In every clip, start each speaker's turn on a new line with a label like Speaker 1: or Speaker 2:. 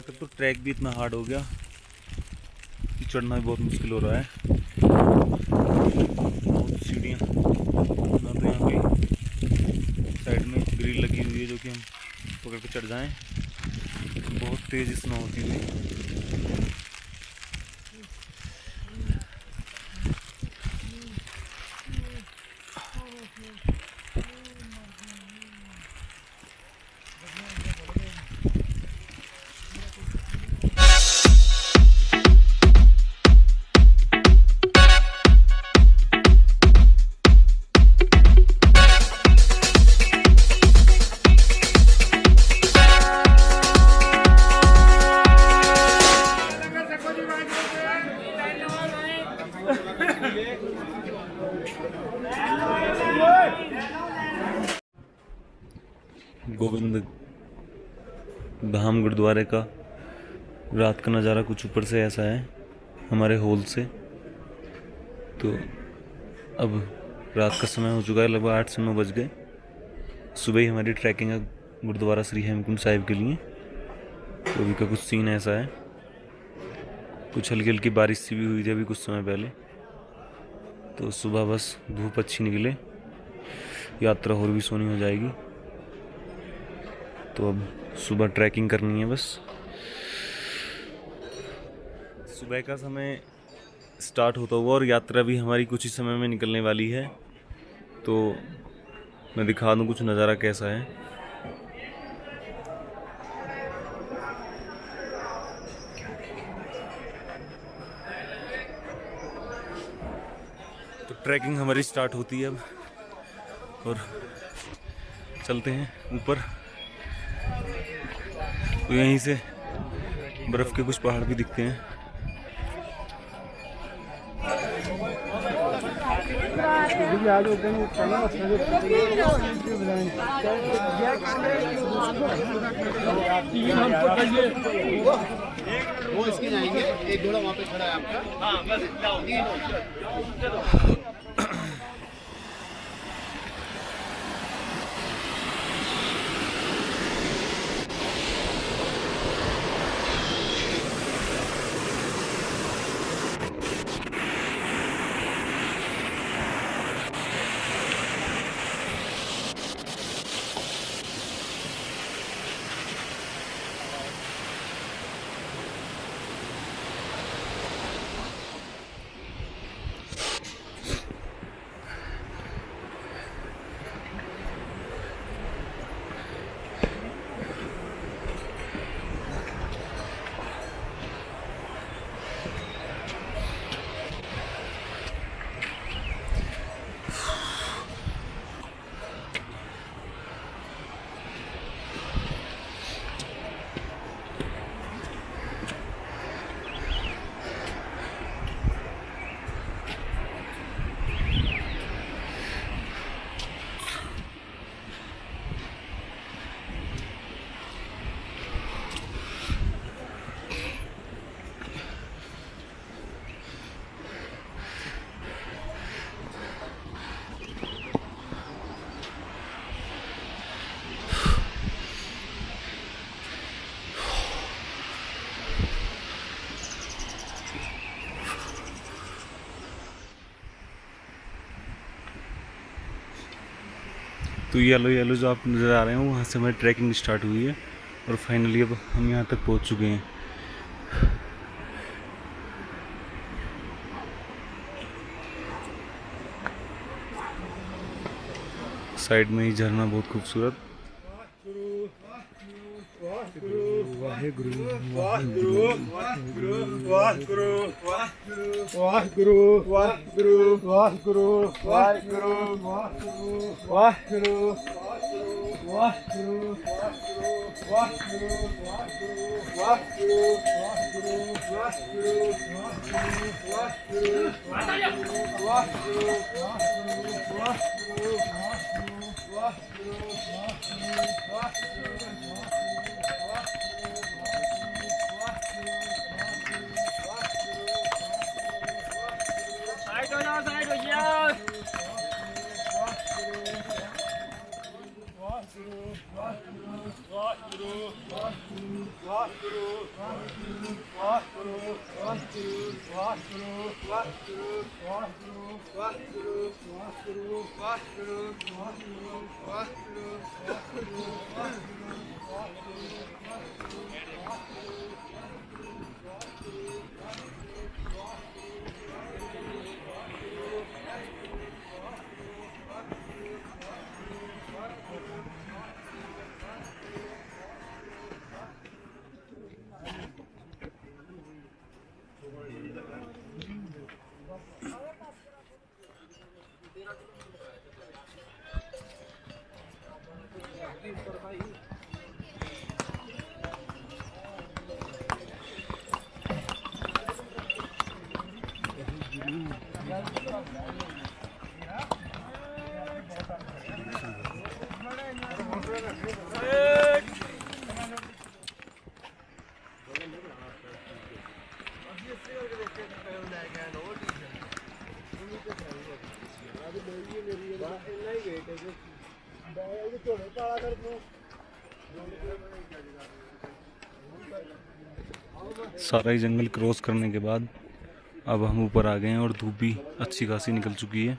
Speaker 1: यहाँ तक तो ट्रैक भी इतना हार्ड हो गया कि चढ़ना भी बहुत मुश्किल हो रहा है। बहुत सीढ़ियाँ ना, तो यहाँ पे साइड में ग्रिल लगी हुई है जो कि हम पकड़ के चढ़ जाएं। बहुत तेज़ स्नो होती हुई। गोविंद धाम गुरुद्वारे का रात का नज़ारा कुछ ऊपर से ऐसा है हमारे हॉल से। तो अब रात का समय हो चुका है, लगभग 8 से 9 बज गए। सुबह ही हमारी ट्रैकिंग है गुरुद्वारा श्री हेमकुंड साहिब के लिए। तो अभी का कुछ सीन ऐसा है, कुछ हल्की हल्की बारिश सी भी हुई थी अभी कुछ समय पहले। तो सुबह बस धूप अच्छी निकले, यात्रा और भी सोनी हो जाएगी। तो अब सुबह ट्रैकिंग करनी है बस। सुबह का समय स्टार्ट होता हुआ और यात्रा भी हमारी कुछ ही समय में निकलने वाली है। तो मैं दिखा दूँ कुछ नज़ारा कैसा है। तो ट्रैकिंग हमारी स्टार्ट होती है अब और चलते हैं ऊपर। तो यहीं से बर्फ़ के कुछ पहाड़ भी दिखते हैं।
Speaker 2: वो इसके जाएंगे, एक घोड़ा वहाँ पे खड़ा है आपका। हाँ बस
Speaker 1: तो येलो येलो जो आप नज़र आ रहे हैं वहाँ से हमारी ट्रैकिंग स्टार्ट हुई है और फाइनली अब हम यहाँ तक पहुँच चुके हैं। साइड में ही झरना बहुत खूबसूरत। सारा ही जंगल क्रॉस करने के बाद अब हम ऊपर आ गए हैं और धूप भी अच्छी खासी निकल चुकी है।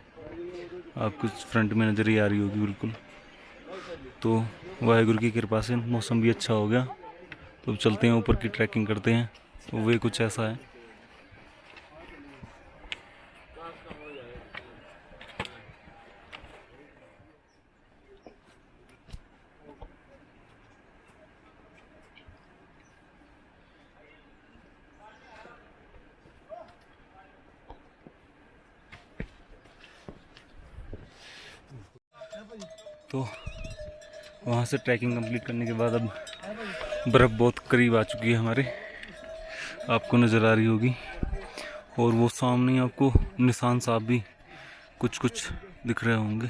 Speaker 1: आपको फ्रंट में नज़र ही आ रही होगी बिल्कुल। तो वाहेगुरु की कृपा से मौसम भी अच्छा हो गया। तो अब चलते हैं ऊपर की ट्रैकिंग करते हैं। तो वे कुछ ऐसा है। तो वहाँ से ट्रैकिंग कंप्लीट करने के बाद अब बर्फ़ बहुत करीब आ चुकी है हमारे, आपको नज़र आ रही होगी। और वो सामने आपको निशान साहब भी कुछ कुछ दिख रहे होंगे।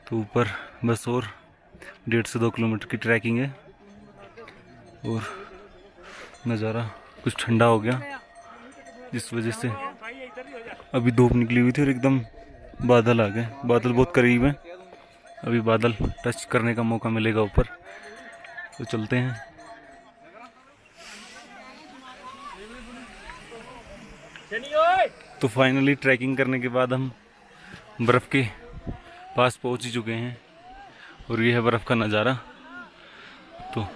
Speaker 1: तो ऊपर बस और 1.5 से 2 किलोमीटर की ट्रैकिंग है। और नज़ारा कुछ ठंडा हो गया, जिस वजह से अभी धूप निकली हुई थी और एकदम बादल आ गए। बादल बहुत करीब हैं, अभी बादल टच करने का मौका मिलेगा ऊपर। तो चलते हैं। तो फाइनली ट्रैकिंग करने के बाद हम बर्फ़ के पास पहुंच ही चुके हैं और ये है बर्फ़ का नज़ारा। तो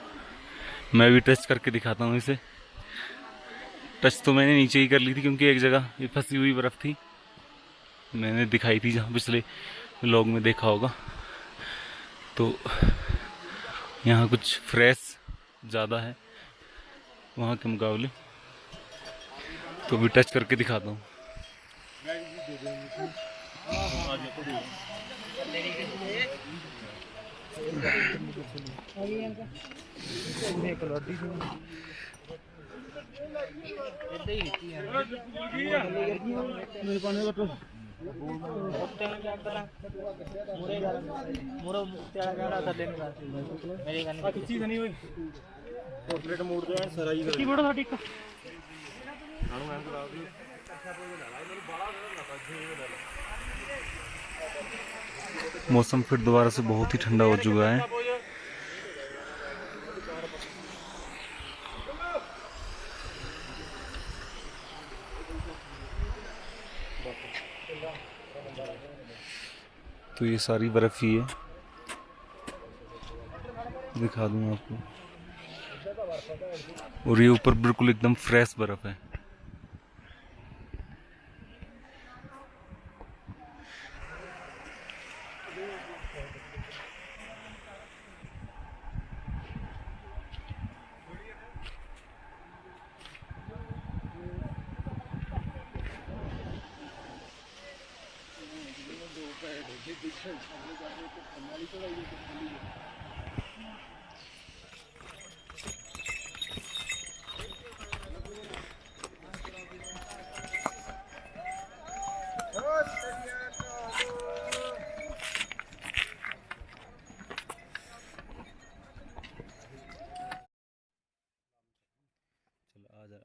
Speaker 1: मैं भी टच करके दिखाता हूँ इसे। टच तो मैंने नीचे ही कर ली थी क्योंकि एक जगह ये फंसी हुई बर्फ़ थी, मैंने दिखाई थी जहाँ पिछले व्लॉग में देखा होगा। तो यहाँ कुछ फ्रेश ज़्यादा है वहाँ के मुकाबले। तो भी टच करके दिखाता हूँ। मौसम फिर दोबारा से बहुत ही ठंडा हो चुका है। तो ये सारी बर्फ़ ही है, दिखा दूँ आपको। और ये ऊपर बिल्कुल एकदम फ्रेश बर्फ़ है।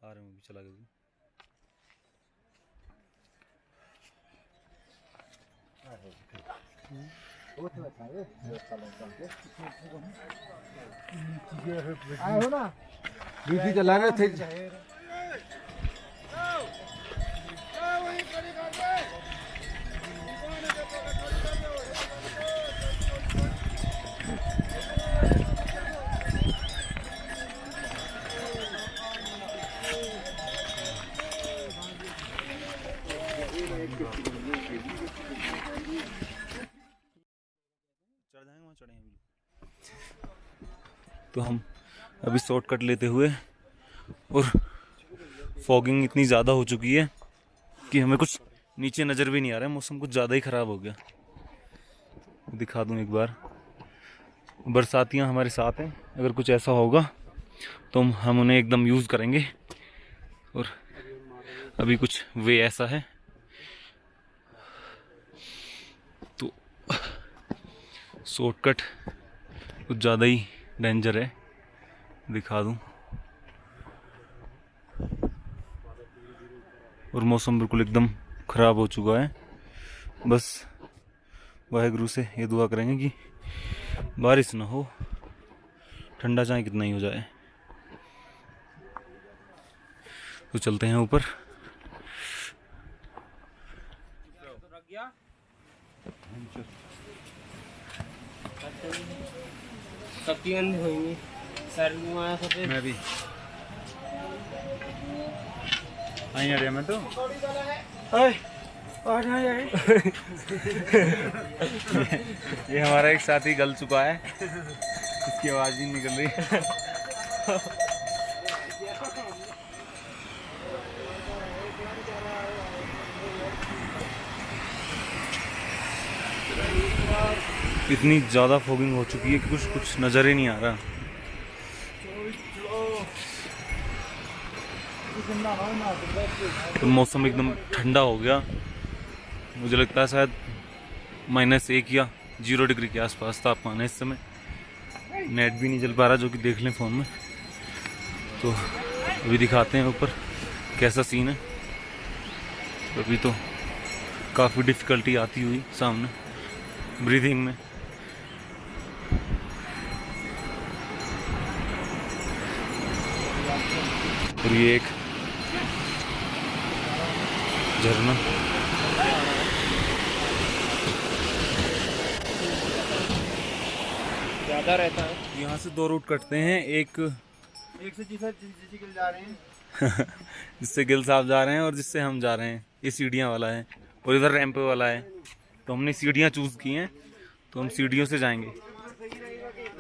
Speaker 1: आ रहे हैं, चला गया।
Speaker 3: बीसी चला रहे थे।
Speaker 1: तो हम अभी शॉर्टकट लेते हुए, और फॉगिंग इतनी ज़्यादा हो चुकी है कि हमें कुछ नीचे नज़र भी नहीं आ रहा है। मौसम कुछ ज़्यादा ही ख़राब हो गया। दिखा दूँ एक बार, बरसातियाँ हमारे साथ हैं। अगर कुछ ऐसा होगा तो हम उन्हें एकदम यूज़ करेंगे। और अभी कुछ वे ऐसा है तो शॉर्टकट कुछ ज़्यादा ही डेंजर है। दिखा दूँ, और मौसम बिल्कुल एकदम ख़राब हो चुका है। बस वाहेगुरु से ये दुआ करेंगे कि बारिश ना हो, ठंडा चाहे कितना ही हो जाए। तो चलते हैं ऊपर। मैं भी आई आ रहा मैं तो ये हमारा एक साथी गल चुका है, इसकी आवाज ही निकल रही है। इतनी ज़्यादा फॉगिंग हो चुकी है कि कुछ नज़र ही नहीं आ रहा। तो मौसम एकदम ठंडा हो गया। मुझे लगता है शायद -1 या 0 डिग्री के आसपास तापमान है इस समय। नेट भी नहीं चल पा रहा, जो कि देख लें फ़ोन में। तो अभी दिखाते हैं ऊपर कैसा सीन है। अभी तो काफ़ी डिफ़िकल्टी आती हुई सामने ब्रीदिंग में। और ये एक झरना,
Speaker 2: ज़्यादा रहता है।
Speaker 1: यहाँ से 2 रूट कटते हैं। एक
Speaker 2: से जिसे गिल जा रहे हैं,
Speaker 1: जिससे गिल साहब जा रहे हैं और जिससे हम जा रहे हैं। ये सीढ़ियाँ वाला है और इधर रैंप वाला है। तो हमने सीढ़ियाँ चूज़ की हैं, तो हम सीढ़ियों से जाएंगे।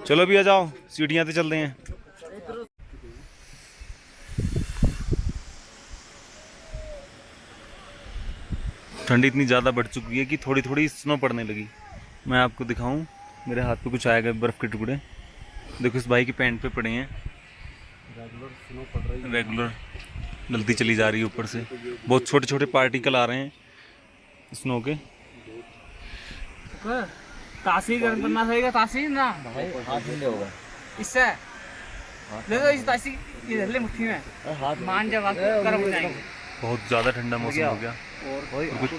Speaker 1: चलो भी आ जाओ, सीढ़ियाँ पे चलते हैं। ठंडी इतनी ज़्यादा बढ़ चुकी है कि थोड़ी थोड़ी स्नो पड़ने लगी। मैं आपको दिखाऊं, मेरे हाथ पे कुछ आएगा बर्फ़ के टुकड़े। देखो इस भाई की पैंट पे पड़े हैं। रेगुलर डलती चली जा रही है ऊपर से। बहुत छोटे छोटे पार्टिकल आ रहे हैं स्नो के।
Speaker 4: तासीर गर्म करना सही, तासीर ना
Speaker 3: हाथ में होगा
Speaker 4: इससे देखो, इस तासीर इधर ले मुट्ठी में मान जब गर्म हो जाएंगे।
Speaker 1: बहुत ज़्यादा ठंडा मौसम हो गया और कुछ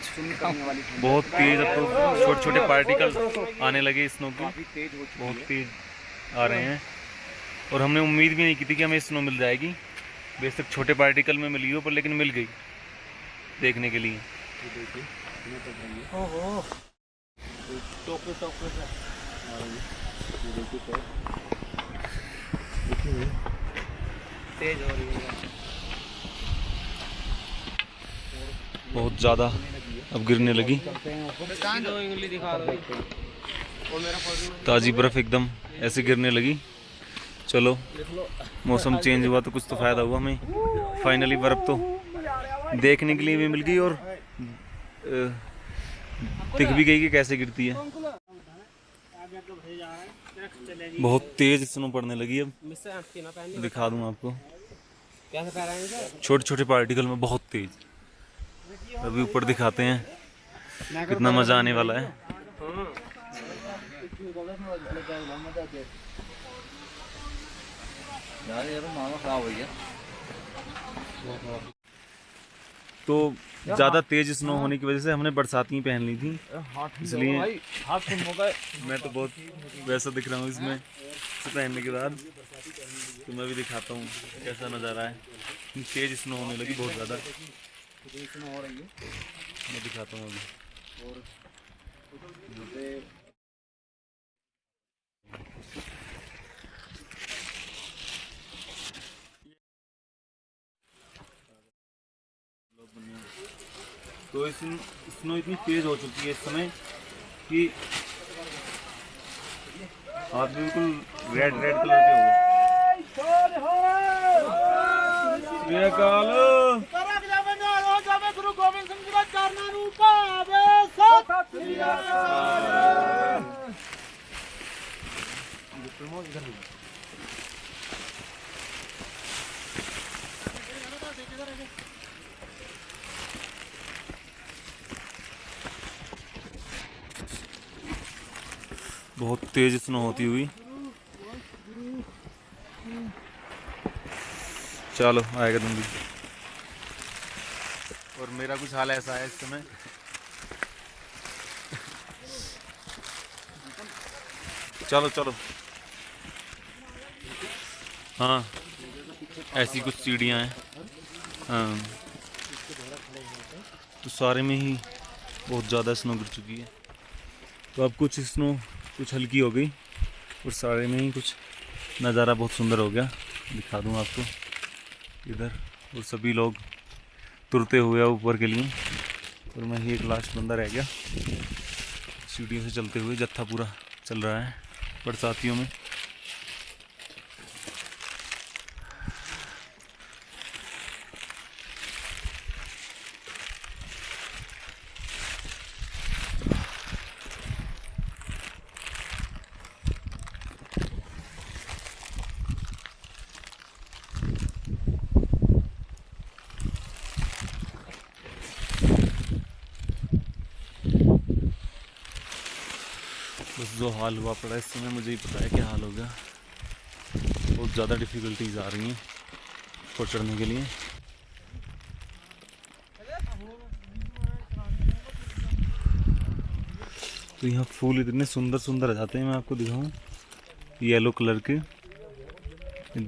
Speaker 1: बहुत तेज़। अब तो छोटे छोटे पार्टिकल आने लगे स्नो के, बहुत तेज़ आ रहे हैं। और हमने उम्मीद भी नहीं की थी कि हमें स्नो मिल जाएगी। बेशक छोटे पार्टिकल में मिली हो, पर लेकिन मिल गई देखने के लिए।
Speaker 4: ओहो तेज हो रही है
Speaker 1: बहुत ज़्यादा अब गिरने लगी।
Speaker 4: उंगली दिखा दो।
Speaker 1: ताज़ी बर्फ़ एकदम ऐसे गिरने लगी। चलो मौसम चेंज हुआ तो कुछ तो फ़ायदा हुआ हमें। फाइनली बर्फ़ तो देखने के लिए भी मिल गई और दिख भी गई कि कैसे गिरती है। बहुत तेज़ स्नो पड़ने लगी। अब दिखा दूँ आपको, छोटे छोटे पार्टिकल में बहुत तेज़। अभी ऊपर दिखाते हैं कितना मज़ा आने वाला है।
Speaker 3: यार ये तो मामा खराब हो गया।
Speaker 1: तो ज़्यादा तेज स्नो होने की वजह से हमने बरसाती पहन ली थी, इसलिए
Speaker 3: हाथ सुन होगा।
Speaker 1: मैं तो बहुत वैसा दिख रहा हूँ इसमें से पहनने के बाद। तो मैं भी दिखाता हूँ कैसा नज़ारा है। तेज स्नो होने लगी बहुत ज़्यादा, मैं दिखाता हूँ अभी। तो स्नो इतनी तेज हो चुकी है इस समय कि हाथ बिल्कुल रेड रेड कलर के हो गए।
Speaker 2: गुरु गोविंद सिंह जी का चरणों ਨੂੰ ਭਾਵੇ ਸਤਿ ਸ੍ਰੀ ਅਕਾਲ।
Speaker 1: बहुत तेज स्नो होती हुई। चलो आएगा तुम भी। और मेरा कुछ हाल ऐसा है इस समय, चलो चलो। हाँ ऐसी कुछ सीढ़ियाँ हैं। हाँ तो सारे में ही बहुत ज़्यादा स्नो गिर चुकी है। तो अब कुछ स्नो कुछ हल्की हो गई और सारे में ही कुछ नज़ारा बहुत सुंदर हो गया। दिखा दूँ आपको इधर, और सभी लोग तुरते हुए ऊपर के लिए, और मैं ही एक लास्ट बंदा रह गया। सीढ़ियों से चलते हुए जत्था पूरा चल रहा है बरसातियों में। बस जो हाल हुआ पड़ा इस समय मुझे ही पता है क्या हाल हो गया। बहुत ज़्यादा डिफ़िकल्टीज आ रही हैं ऊपर चढ़ने के लिए। तो यहाँ फूल इतने सुंदर सुंदर आ जाते हैं, मैं आपको दिखाऊं। येलो कलर के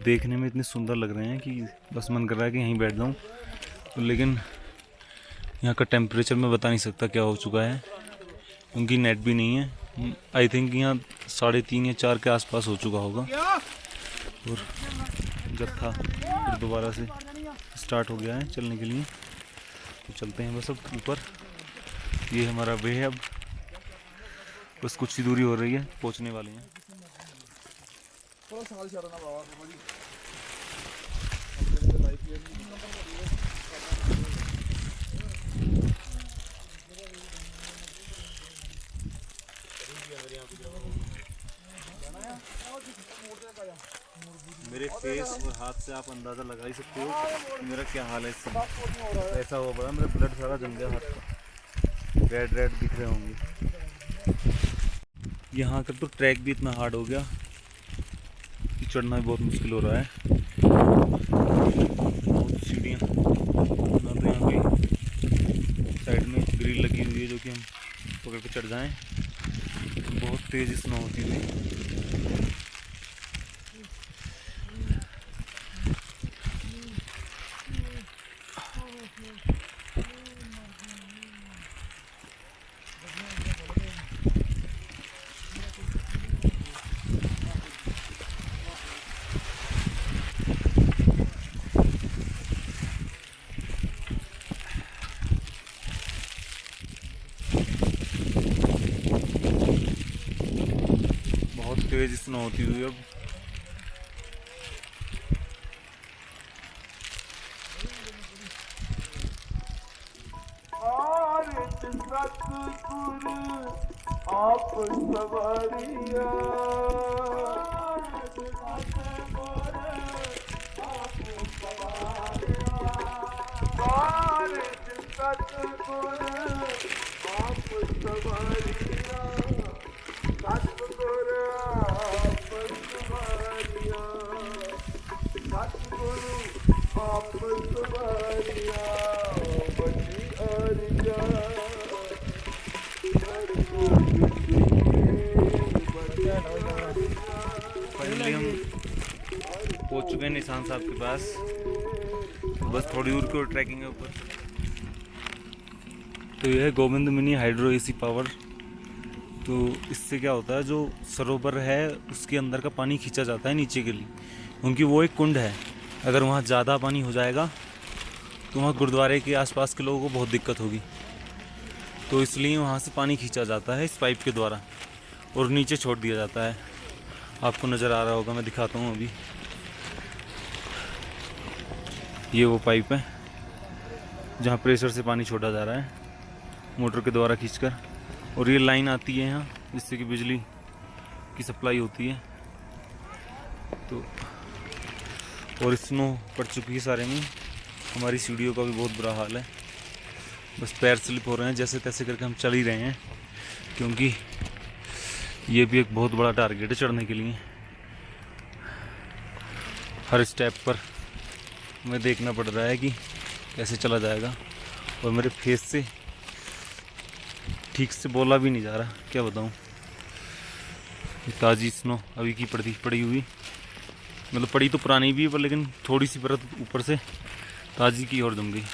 Speaker 1: देखने में इतने सुंदर लग रहे हैं कि बस मन कर रहा है कि यहीं बैठ जाऊं। तो लेकिन यहाँ का टेम्परेचर मैं बता नहीं सकता क्या हो चुका है, क्योंकि नेट भी नहीं है। आई थिंक यहाँ 3:30 या 4 के आसपास हो चुका होगा। और जत्था फिर दोबारा से स्टार्ट हो गया है चलने के लिए। तो चलते हैं बस अब ऊपर। ये हमारा वे है, अब बस कुछ ही दूरी हो रही है, पहुँचने वाले हैं। मेरे फेस और हाथ से आप अंदाज़ा लगा ही सकते हो कि मेरा क्या हाल है इस समय। ऐसा हो पड़ा, मेरा ब्लड सारा जम गया हाथ का, रेड रेड दिख रहे होंगे। यहाँ का तो ट्रैक भी इतना हार्ड हो गया कि चढ़ना भी बहुत मुश्किल हो रहा है। बहुत सीढ़ियाँ ना, तो यहाँ पे साइड में ग्रिल लगी हुई है जो कि हम पकड़ के चढ़ जाएँ। बहुत तेज़ स्नो होती हुई। तेज स्नो होती हुई अब
Speaker 2: आप सवारिया आप सवारिया
Speaker 1: निशान साहब के पास, तो बस थोड़ी दूर की और ट्रैकिंग है ऊपर। तो यह है Govind mini hydro AC power. तो इससे क्या होता है, जो सरोवर है उसके अंदर का पानी खींचा जाता है नीचे के लिए, क्योंकि वो एक कुंड है। अगर वहाँ ज़्यादा पानी हो जाएगा तो वहाँ गुरुद्वारे के आसपास के लोगों को बहुत दिक्कत होगी। तो इसलिए वहाँ से पानी खींचा जाता है इस पाइप के द्वारा और नीचे छोड़ दिया जाता है। आपको नज़र आ रहा होगा, मैं दिखाता हूँ अभी। ये वो पाइप है जहाँ प्रेशर से पानी छोड़ा जा रहा है मोटर के द्वारा खींचकर, और ये लाइन आती है यहाँ जिससे कि बिजली की सप्लाई होती है। तो और स्नो पड़ चुकी है सारे में। हमारी सीढ़ियों का भी बहुत बुरा हाल है, बस पैर स्लिप हो रहे हैं, जैसे तैसे करके हम चल ही रहे हैं, क्योंकि ये भी एक बहुत बड़ा टारगेट है चढ़ने के लिए। हर स्टेप पर हमें देखना पड़ रहा है कि कैसे चला जाएगा, और मेरे फेस से ठीक से बोला भी नहीं जा रहा, क्या बताऊँ। ताज़ी स्नो अभी की पड़ी हुई, मतलब पड़ी तो पुरानी भी है पर लेकिन थोड़ी सी परत ऊपर से ताज़ी की और जम गई।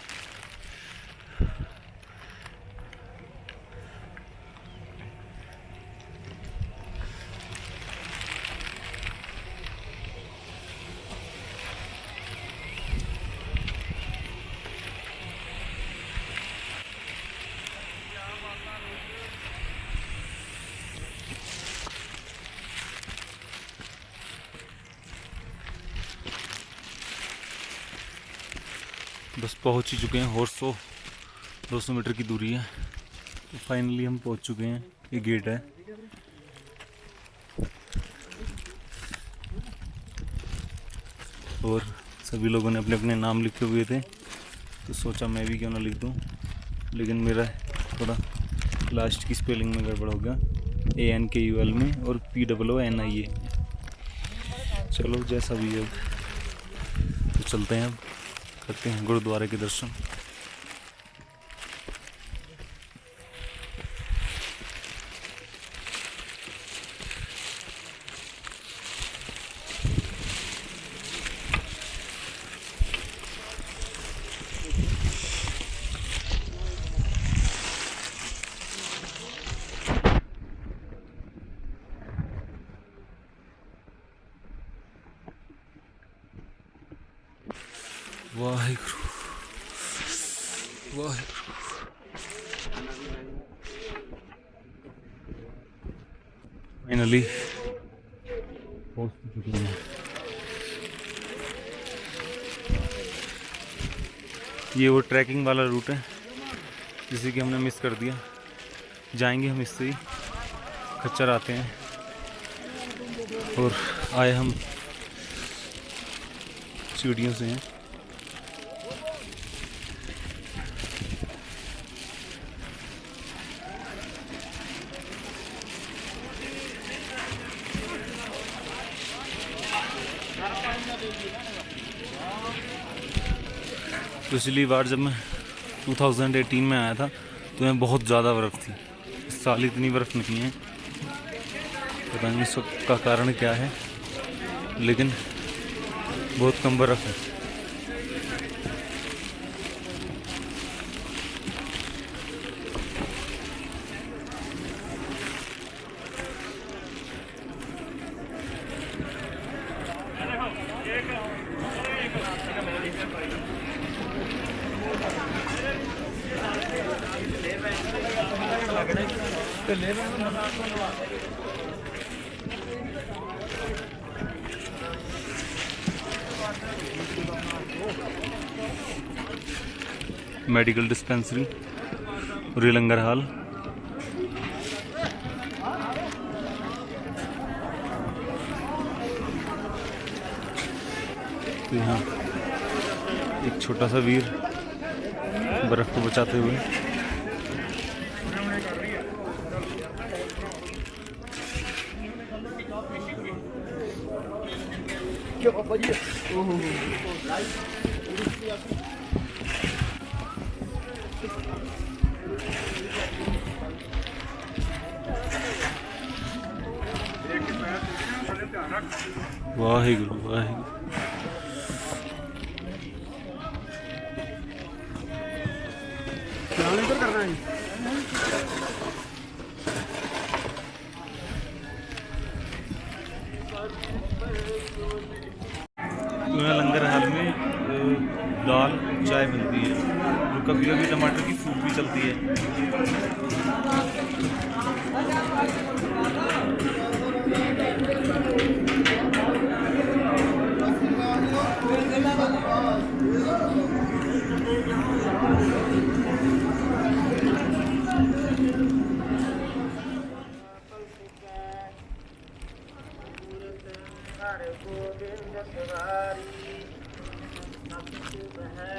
Speaker 1: बस पहुंच ही चुके हैं, और 200 मीटर की दूरी है। तो फाइनली हम पहुंच चुके हैं, ये गेट है। और सभी लोगों ने अपने अपने नाम लिखे हुए थे, तो सोचा मैं भी क्यों ना लिख दूं, लेकिन मेरा थोड़ा लास्ट की स्पेलिंग में गड़बड़ हो गया, ANKUL में और POONIA। चलो जैसा भी है, तो चलते हैं, अब करते हैं गुरुद्वारे के दर्शन। वाहिगुरु वाहिगुरु। फाइनली पहुंच चुके हैं। ये वो ट्रैकिंग वाला रूट है जिसे कि हमने मिस कर दिया। जाएंगे हम इससे ही, खच्चर आते हैं, और आए हम सीढ़ियों से हैं। पिछली बार जब मैं 2018 में आया था तो यहाँ बहुत ज़्यादा बर्फ़ थी। इस साल इतनी बर्फ़ नहीं है, पता नहीं इसका कारण क्या है, लेकिन बहुत कम बर्फ़ है। मेडिकल डिस्पेंसरी और ये लंगर हाल। तो यहाँ एक छोटा सा वीर बर्फ को बचाते हुए वाहिगुरु वाहिगुरु। तो यहाँ लंगर हाल में दाल चाय मिलती है और कभी कभी टमाटर की सूप भी चलती है।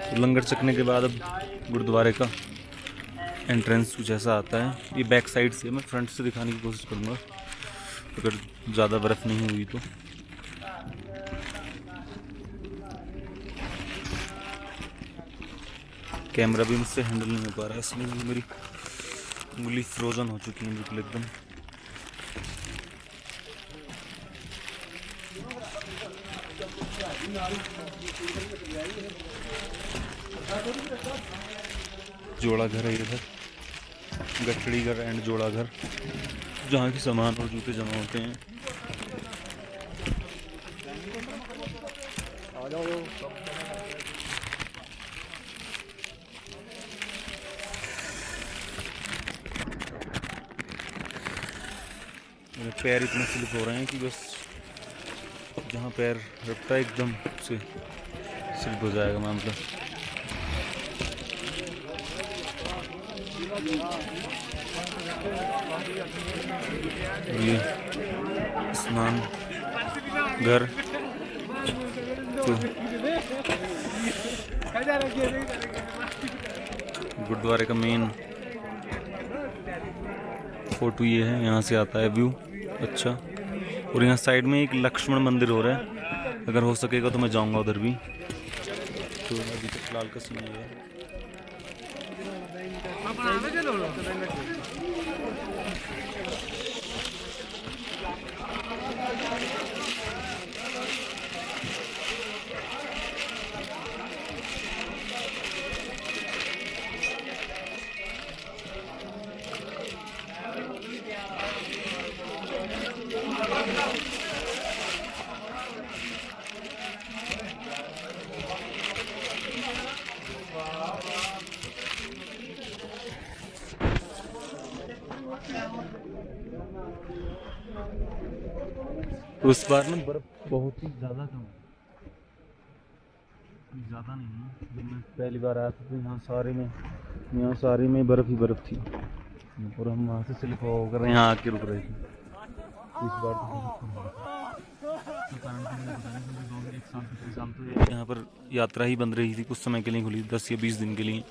Speaker 1: तो लंगर चखने के बाद अब गुरुद्वारे का एंट्रेंस कुछ ऐसा आता है। ये बैक साइड से, मैं फ्रंट से दिखाने की कोशिश करूँगा अगर ज़्यादा बर्फ़ नहीं हुई तो। कैमरा भी मुझसे हैंडल नहीं हो पा रहा है, इसलिए मेरी उंगली फ्रोजन हो चुकी है बिल्कुल एकदम। जोड़ा घर है इधर, गठड़ी घर एंड जोड़ा घर, जहाँ की सामान और जूते जमा होते हैं। मेरे पैर इतने स्लिप हो रहे हैं कि बस जहाँ पैर रखता है एकदम से स्लिप हो जाएगा मामला। ये स्नान घर तो गुरुद्वारे का मेन फोटो ये है, यहाँ से आता है व्यू अच्छा। और यहाँ साइड में एक लक्ष्मण मंदिर हो रहा है, अगर हो सकेगा तो मैं जाऊँगा उधर भी। तो अभी तक फिलहाल का सीन ये है। तो इस बार ना बर्फ बहुत ही ज़्यादा कम है, ज़्यादा नहीं है। जब मैं पहली बार आया था तो यहाँ सारे में बर्फ़ ही बर्फ़ थी और हम वहाँ से स्लिप होकर यहाँ आके रुक रहे थे। तो इस बार तो यहाँ पर यात्रा ही बंद रही थी, कुछ समय के लिए खुली, 10 या 20 दिन के लिए।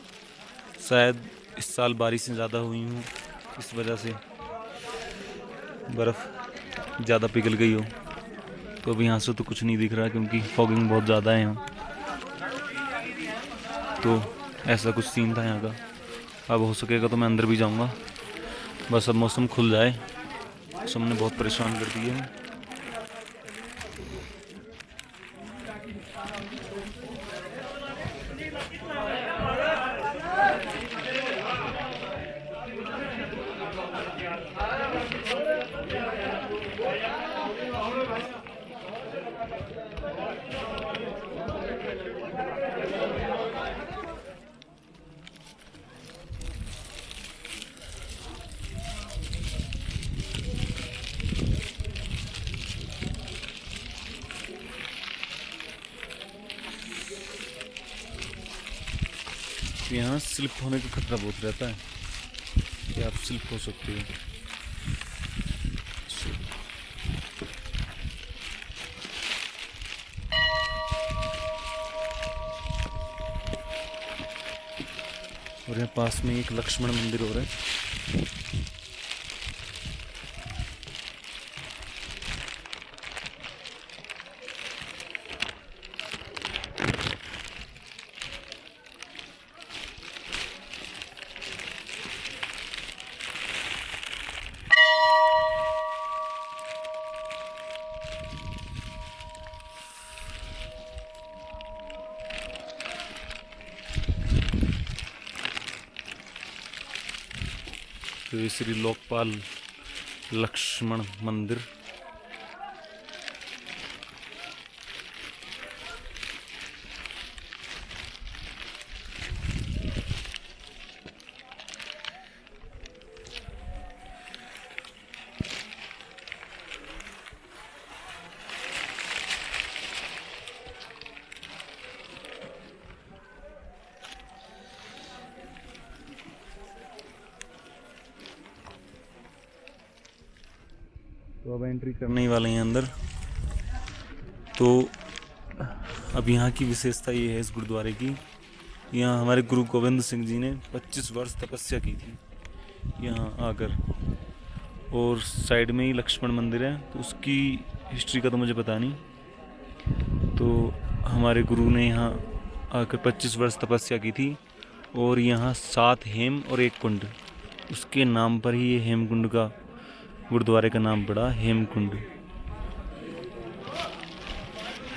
Speaker 1: शायद इस साल बारिशें ज़्यादा हुई हूँ, इस वजह से बर्फ़ ज़्यादा पिघल गई हो। तो अभी यहाँ से तो कुछ नहीं दिख रहा क्योंकि फॉगिंग बहुत ज़्यादा है यहाँ। तो ऐसा कुछ सीन था यहाँ का। अब हो सकेगा तो मैं अंदर भी जाऊँगा, बस अब मौसम खुल जाए। मौसम ने बहुत परेशान कर दिया है। यहाँ स्लिप होने का खतरा बहुत रहता है कि आप स्लिप हो सकते हो। और यहाँ पास में एक लक्ष्मण मंदिर हो रहा है। श्री श्री लोकपाल लक्ष्मण मंदिर। तो अब एंट्री करने ही वाले हैं अंदर। तो अब यहाँ की विशेषता ये है इस गुरुद्वारे की, यहाँ हमारे गुरु गोविंद सिंह जी ने 25 वर्ष तपस्या की थी यहाँ आकर। और साइड में ही लक्ष्मण मंदिर है, तो उसकी हिस्ट्री का तो मुझे पता नहीं। तो हमारे गुरु ने यहाँ आकर 25 वर्ष तपस्या की थी और यहाँ 7 हेम और 1 कुंड, उसके नाम पर ही ये हेमकुंड का गुरुद्वारे का नाम पड़ा, हेमकुंड।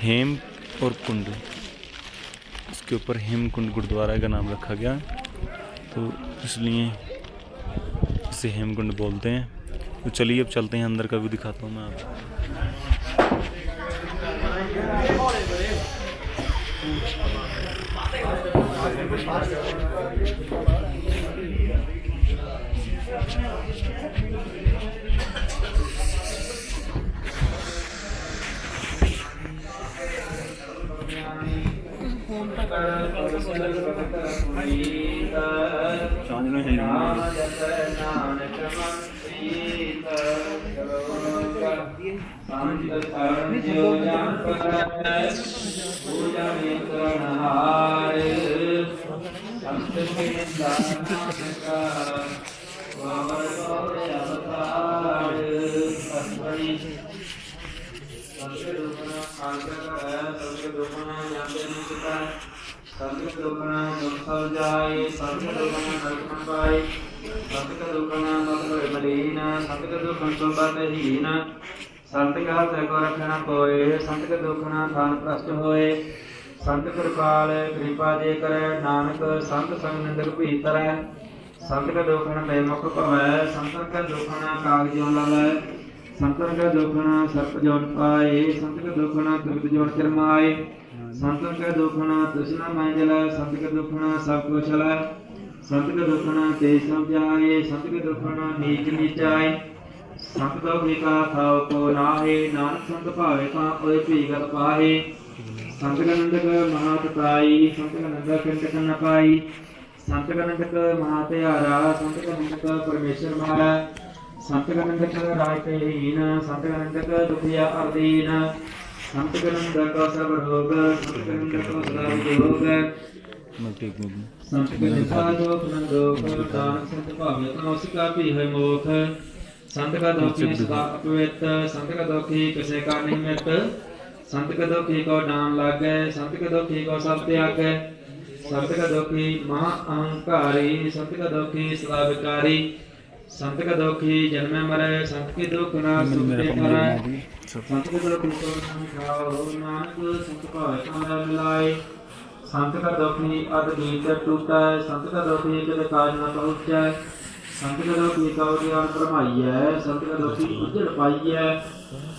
Speaker 1: हेम और कुंड, इसके ऊपर हेमकुंड गुरुद्वारा का नाम रखा गया, तो इसलिए इसे हेमकुंड बोलते हैं। तो चलिए अब चलते हैं अंदर का भी दिखाता हूँ मैं आपको।
Speaker 5: संत का को रखना कोय, संत के दुख ना थान प्रष्ट होए। संत कृपाल कृपा जे करे, नानक संत संग निंदक भीतर। संत का दुख न बेमुख भवै, संतन का दुख न काग ज्यों लवै। संतन का दुख न सर्प ज्यों पाए, संत का दुख न त्रिपत ज्यों तिरमाए। संतन का दुख न तृष्णा मैं जलै, संत का दुख न सब कुछ लै। संत का दुख न ते समझाए, संत का दुख न नीच नीचाए। संत दुख का थाव को नाहे, नानक संत भावे का ओए भीगत पाहे। संत का नंदक महातताई, संत का नंदक कंटक न पाई। संत का नंदक महात्यारा, संत का नंदक परमेश्वर मारा। संत का नंदक राय के हीन, संत का नंदक दुखिया अधीन। संत का नंदक सब रोग, संत का नंदक सदा वियोग। संत का निशा दुख नंदोख, नानक संत भावे का उसका भी है मोख। संत का दुखी सदा अपवित, संत का दुखी किसे का निमित्त। संत का दुखी को नाम लागे, संत का दुखी को सब त्यागे। संत का दुखी महा अहंकारी, संत का दुखी सदा विकारी। संत का दुखी जन्मे मरे, संत के दुख ना सुख ते मरे। संत के दुखी को नाम खाओ, नानक संत भावे का मिलाए। संत का दुखी अध नीच टूटा, संत का दुखी कद काज न पहुँचे। संत का दुखी कौ ज्ञान भरमाइए, संत का दुखी उजड़ पाइए।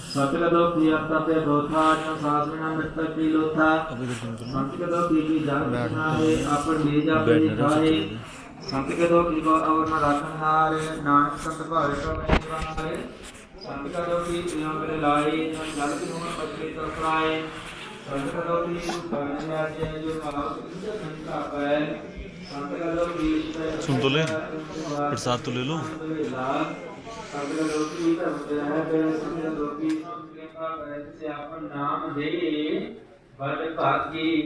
Speaker 5: संत का दुखी अत्ता ते दोथा, सास बिना मृतक की लोथा। संत का दुखी की जान है, अपन ले जा पे दिखाए। संत के दुखी को और न राखन हारे, नानक संत भावे को निवारे। संत का दुखी प्रियों के लाए, जल की मोह पछली तरफ लाए। संत का दुखी करने आजे, जो भाव संता पाए।
Speaker 1: सुन तो ले, प्रसाद तो ले लो।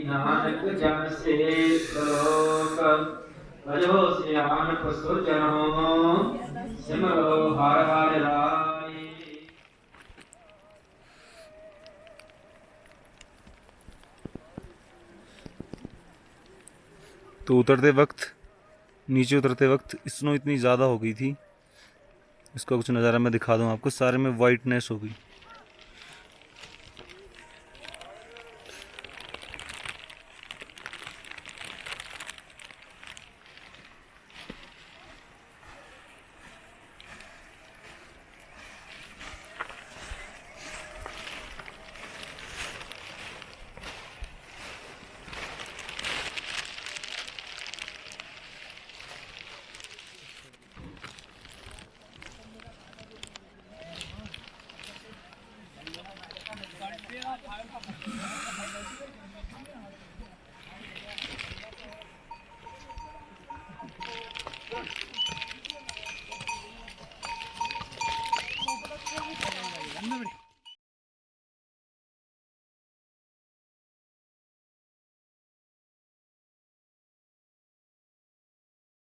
Speaker 5: नानक जन से भजो सियान पशु जनो, सिमरो हर हर राय।
Speaker 1: तो नीचे उतरते वक्त स्नो इतनी ज़्यादा हो गई थी, इसका कुछ नज़ारा मैं दिखा दूँ आपको। सारे में वाइटनेस हो गई।